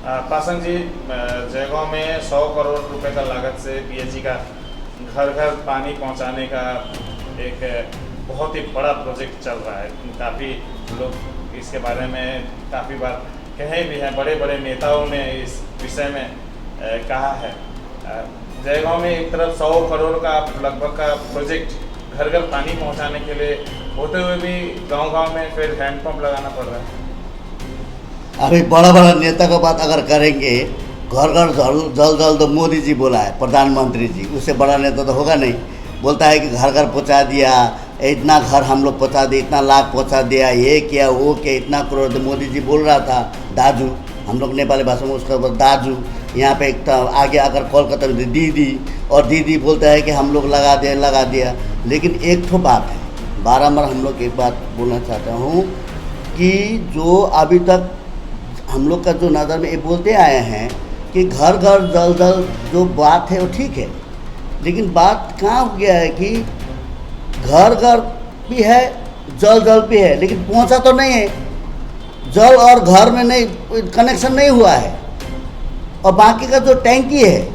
पासंग जी, जयगांव में 100 करोड़ रुपए का लागत से पीएचई का घर घर पानी पहुंचाने का एक बहुत ही बड़ा प्रोजेक्ट चल रहा है। काफ़ी लोग इसके बारे में काफ़ी बार कहे भी हैं, बड़े बड़े नेताओं ने इस विषय में कहा है। जयगांव में एक तरफ 100 करोड़ का लगभग का प्रोजेक्ट घर घर पानी पहुंचाने के लिए होते हुए भी गांव-गांव में फिर हैंडपंप लगाना पड़ रहा है। अभी बड़ा बड़ा नेता का बात अगर करेंगे, घर घर जल जल तो मोदी जी बोला है, प्रधानमंत्री जी, उससे बड़ा नेता तो होगा नहीं। बोलता है कि घर घर पहुंचा दिया, इतना घर हम लोग पहुंचा दिए, इतना लाख पहुंचा दिया, ये किया वो किया, इतना करोड़। तो मोदी जी बोल रहा था दाजू, हम लोग नेपाली भाषा में उसका दाजू। यहाँ पे एक आगे आकर कोलकाता में दीदी, और दीदी बोलता है कि हम लोग लगा दिया। लेकिन एक तो बात है, बारम्बार हम लोग एक बात बोलना चाहता हूँ कि जो अभी तक हम लोग का जो नज़र में ये बोलते आए हैं कि घर घर जल जल, जो बात है वो ठीक है, लेकिन बात कहाँ हो गया है कि घर घर भी है, जल जल भी है, लेकिन पहुँचा तो नहीं है। जल और घर में नहीं, कनेक्शन नहीं हुआ है। और बाकी का जो टैंकी है,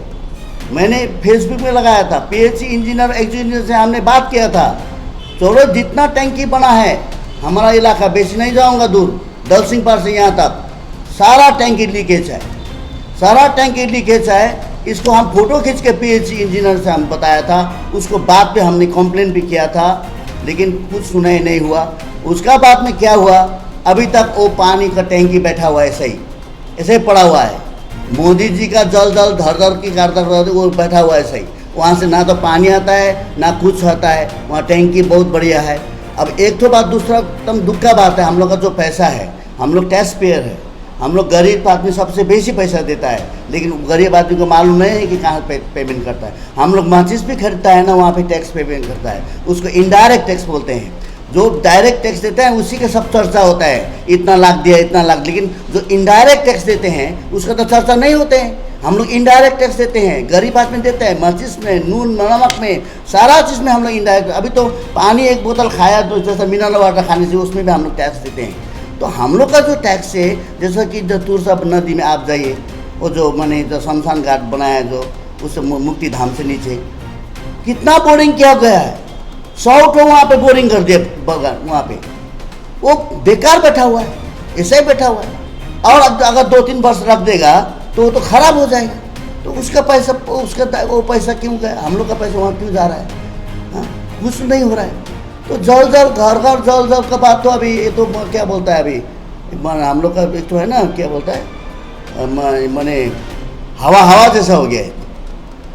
मैंने फेसबुक में लगाया था, पीएचई इंजीनियर से हमने बात किया था, चलो जितना टैंकी बना है हमारा इलाका, बेसी नहीं जाऊंगा दूर, दल सिंह पार से यहाँ तक सारा टैंकी लीकेज है, सारा टैंकी लीकेज है। इसको हम फोटो खींच के पीएचई इंजीनियर से हम बताया था, उसको बाद पे हमने कंप्लेन भी किया था, लेकिन कुछ सुनाई नहीं हुआ। उसका बाद में क्या हुआ, अभी तक वो पानी का टैंकी बैठा हुआ है, ऐसे ही पड़ा हुआ है। मोदी जी का जल जल धर धर की कारदार वो बैठा हुआ है सही, वहाँ से ना तो पानी आता है ना कुछ आता है, वहाँ टैंकी बहुत बढ़िया है। अब एक तो बात, दूसरा एकदम दुख का बात है, हम लोग का जो पैसा है, हम लोग टैक्स पेयर है, हम लोग गरीब आदमी सबसे बेसी पैसा देता है, लेकिन गरीब आदमी को मालूम नहीं है कि कहाँ पेमेंट करता है। हम लोग माचिस भी खरीदता है ना, वहाँ पे टैक्स पेमेंट करता है, उसको इनडायरेक्ट टैक्स बोलते हैं। जो डायरेक्ट टैक्स देते हैं उसी का सब चर्चा होता है, इतना लाख दिया, इतना लाख, लेकिन जो इनडायरेक्ट टैक्स देते हैं उसका तो चर्चा नहीं होते हैं। हम लोग इनडायरेक्ट टैक्स देते हैं, गरीब आदमी देता है, माचिस में, नून नमक में, सारा चीज़ में हम लोग इनडायरेक्ट। अभी तो पानी एक बोतल खाया तो जैसा मिनरल वाटर खाने से उसमें भी हम लोग टैक्स देते हैं। तो हम लोग का जो टैक्स है, जैसा कि जो तुरसा नदी में आप जाइए, वो जो मैंने जो शमशान घाट बनाया जो उस मुक्ति धाम से नीचे कितना बोरिंग किया गया है, 100 तो वहाँ पे बोरिंग कर दिया बगान, वहाँ पे वो बेकार बैठा हुआ है, ऐसे ही बैठा हुआ है। और अगर 2-3 वर्ष रख देगा तो वो तो खराब हो जाएगा। तो उसका पैसा, वो पैसा क्यों गया, हम लोग का पैसा वहाँ क्यों जा रहा है? हाँ, कुछ नहीं हो रहा है। तो जल जल घर घर जल जल का बात तो अभी ये तो क्या बोलता है, अभी हम लोग का एक तो है ना, क्या बोलता है, मैंने हवा जैसा हो गया है।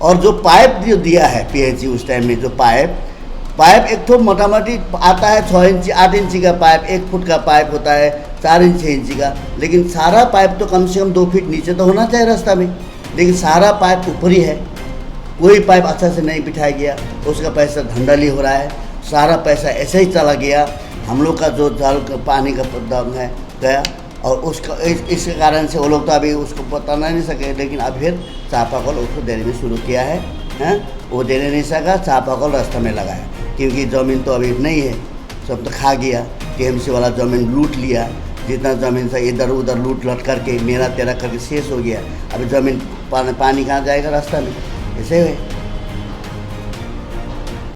और जो पाइप जो दिया है पीएचई उस टाइम में, जो पाइप एक तो मोटामोटी आता है 6 इंची 8 इंची का पाइप, 1 फुट का पाइप होता है, 4 इंच 6 इंची का, लेकिन सारा पाइप तो कम से कम 2 फीट नीचे तो होना चाहिए रास्ता में, लेकिन सारा पाइप ऊपर ही है। कोई पाइप अच्छा से नहीं बिठाया गया, उसका पैसा धंधली हो रहा है, सारा पैसा ऐसे ही चला गया। हम लोग का जो जल पानी का दम है गया, और उसका इसके कारण से वो लोग तो अभी उसको पता नहीं सके, लेकिन अब फिर चापाकल उसको देने में शुरू किया है, हैं? वो देने नहीं सका, चापाकल रास्ता में लगाया, क्योंकि ज़मीन तो अभी नहीं है, सब तो खा गया, टीएमसी वाला ज़मीन लूट लिया, जितना ज़मीन था इधर उधर लूट लट करके मेरा तेरा करके शेष हो गया। अभी ज़मीन पानी कहाँ जाएगा रास्ता में, ऐसे है।